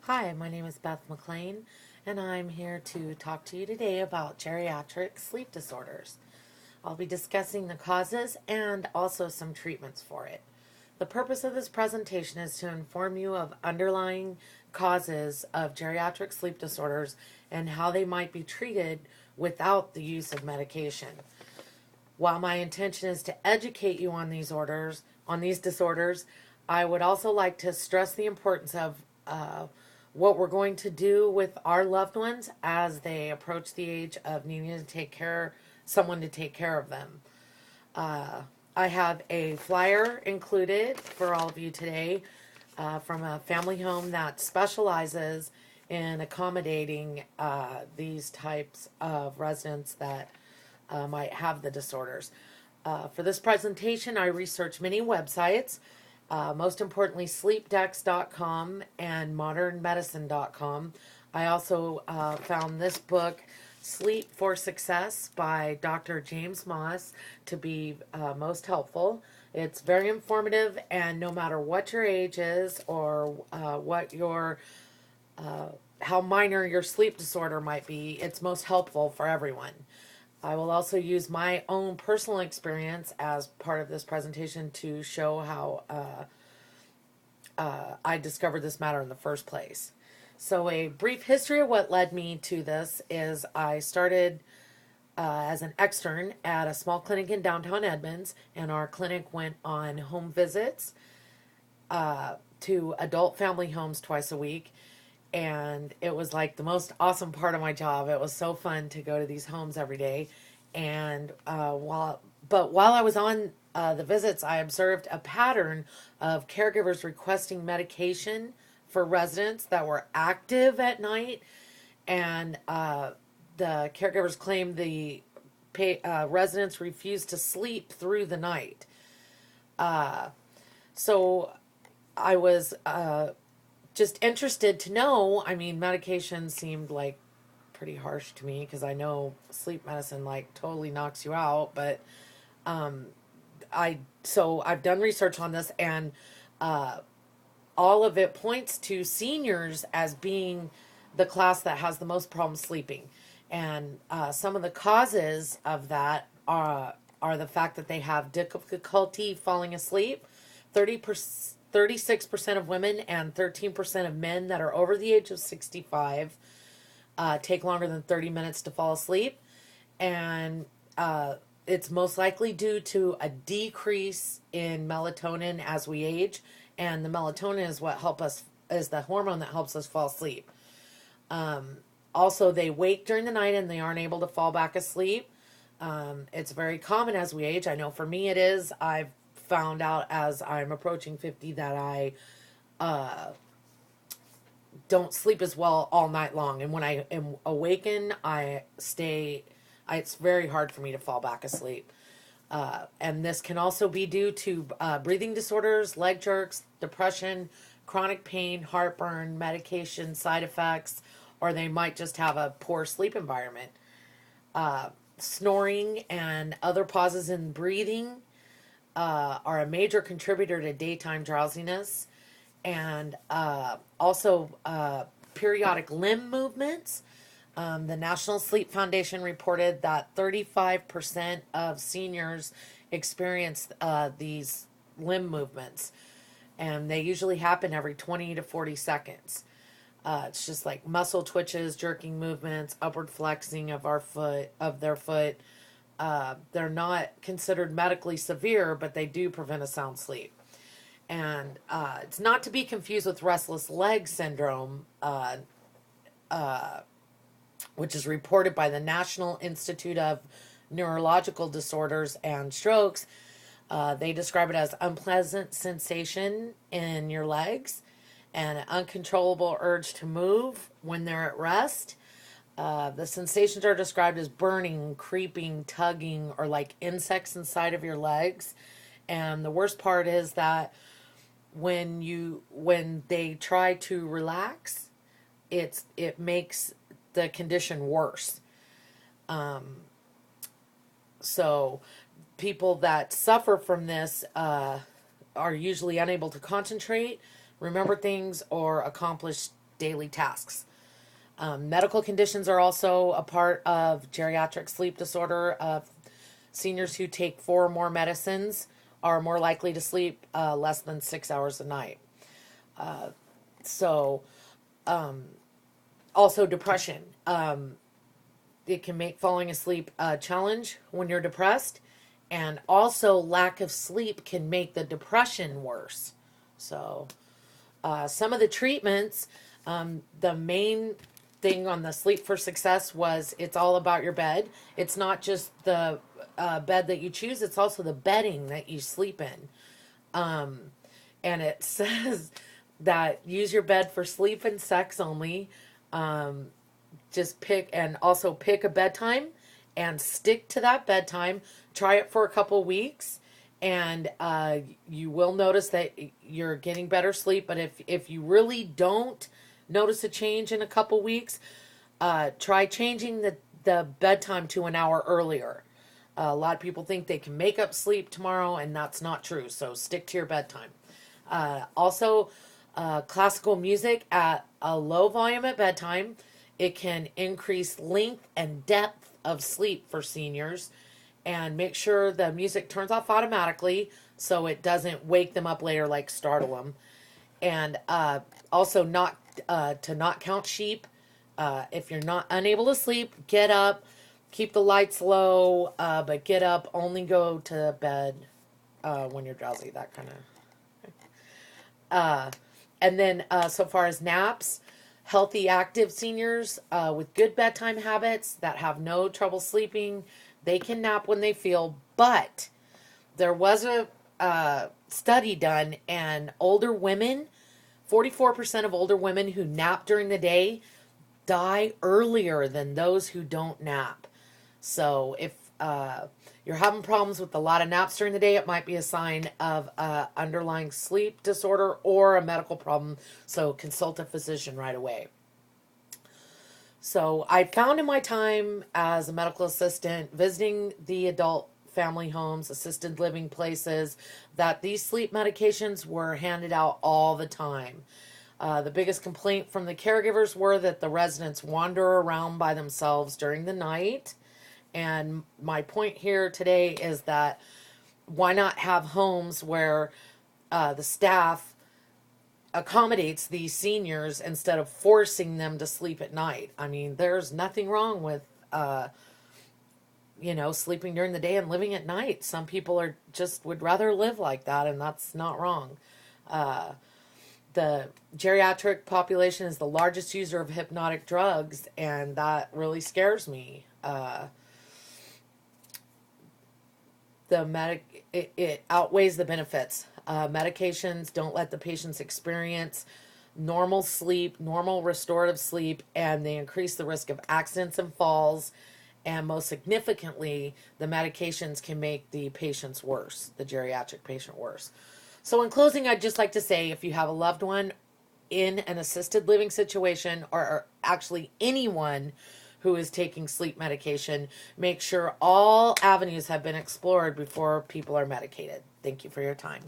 Hi, my name is Beth McLean, and I'm here to talk to you today about geriatric sleep disorders. I'll be discussing the causes and also some treatments for it. The purpose of this presentation is to inform you of underlying causes of geriatric sleep disorders and how they might be treated without the use of medication. While my intention is to educate you on these disorders, I would also like to stress the importance of what we're going to do with our loved ones as they approach the age of needing to someone to take care of them. I have a flyer included for all of you today from a family home that specializes in accommodating these types of residents that might have the disorders. For this presentation, I researched many websites, most importantly, sleepdex.com and modernmedicine.com. I also found this book, Sleep for Success by Dr. James Moss, to be most helpful. It's very informative, and no matter what your age is or how minor your sleep disorder might be, it's most helpful for everyone. I will also use my own personal experience as part of this presentation to show how I discovered this matter in the first place. So, a brief history of what led me to this is I started as an extern at a small clinic in downtown Edmonds, and our clinic went on home visits to adult family homes twice a week. And it was like the most awesome part of my job. It was so fun to go to these homes every day. And while I was on the visits, I observed a pattern of caregivers requesting medication for residents that were active at night, and the caregivers claimed the residents refused to sleep through the night. So I was just interested to know. I mean, medication seemed like pretty harsh to me because I know sleep medicine like totally knocks you out, but I've done research on this, and all of it points to seniors as being the class that has the most problem sleeping. And some of the causes of that are the fact that they have difficulty falling asleep. 36% of women and 13% of men that are over the age of 65 take longer than 30 minutes to fall asleep. And it's most likely due to a decrease in melatonin as we age. And the melatonin is the hormone that helps us fall asleep. Also, they wake during the night and they aren't able to fall back asleep. It's very common as we age. I know for me it is. I've found out as I'm approaching 50 that I don't sleep as well all night long. And when I am awakened, it's very hard for me to fall back asleep. And this can also be due to breathing disorders, leg jerks, depression, chronic pain, heartburn, medication side effects, or they might just have a poor sleep environment. Snoring and other pauses in breathing are a major contributor to daytime drowsiness. And also periodic limb movements. The National Sleep Foundation reported that 35% of seniors experience these limb movements, and they usually happen every 20 to 40 seconds. It's just like muscle twitches, jerking movements, upward flexing of their foot. They're not considered medically severe, but they do prevent a sound sleep. And it's not to be confused with restless leg syndrome, which is reported by the National Institute of Neurological Disorders and Strokes. They describe it as unpleasant sensation in your legs and an uncontrollable urge to move when they're at rest. The sensations are described as burning, creeping, tugging, or like insects inside of your legs. And the worst part is that when they try to relax, it makes the condition worse. So people that suffer from this are usually unable to concentrate, remember things, or accomplish daily tasks. Medical conditions are also a part of geriatric sleep disorder. Seniors who take 4 or more medicines are more likely to sleep less than 6 hours a night. So, also depression. It can make falling asleep a challenge when you're depressed, and also lack of sleep can make the depression worse. So, some of the treatments, the main thing on the Sleep for Success was it's all about your bed. It's not just the bed that you choose, it's also the bedding that you sleep in. And it says that use your bed for sleep and sex only. Just pick a bedtime and stick to that bedtime. Try it for a couple weeks, and you will notice that you're getting better sleep. But if you really don't notice a change in a couple weeks, try changing the bedtime to an hour earlier. A lot of people think they can make up sleep tomorrow, and that's not true. So stick to your bedtime. Also, classical music at a low volume at bedtime. It can increase length and depth of sleep for seniors, and make sure the music turns off automatically so it doesn't wake them up later, like startle them. And also not count sheep. If you're not unable to sleep, get up. Keep the lights low, but get up. Only go to bed when you're drowsy. That kind of. And then, so far as naps, healthy, active seniors with good bedtime habits that have no trouble sleeping, they can nap when they feel. But there was a study done, and older women, 44% of older women who nap during the day die earlier than those who don't nap. So if you're having problems with a lot of naps during the day, it might be a sign of underlying sleep disorder or a medical problem. So consult a physician right away. So I found in my time as a medical assistant visiting the adult family homes, assisted living places, that these sleep medications were handed out all the time. The biggest complaint from the caregivers were that the residents wander around by themselves during the night. And my point here today is that why not have homes where the staff accommodates these seniors instead of forcing them to sleep at night? I mean, there's nothing wrong with, sleeping during the day and living at night. Some people would rather live like that, and that's not wrong. The geriatric population is the largest user of hypnotic drugs, and that really scares me. It outweighs the benefits. Medications don't let the patients experience normal sleep, normal restorative sleep, and they increase the risk of accidents and falls. And most significantly, the medications can make the patients worse, the geriatric patient worse. So in closing, I'd just like to say, if you have a loved one in an assisted living situation, or actually anyone who is taking sleep medication, make sure all avenues have been explored before people are medicated. Thank you for your time.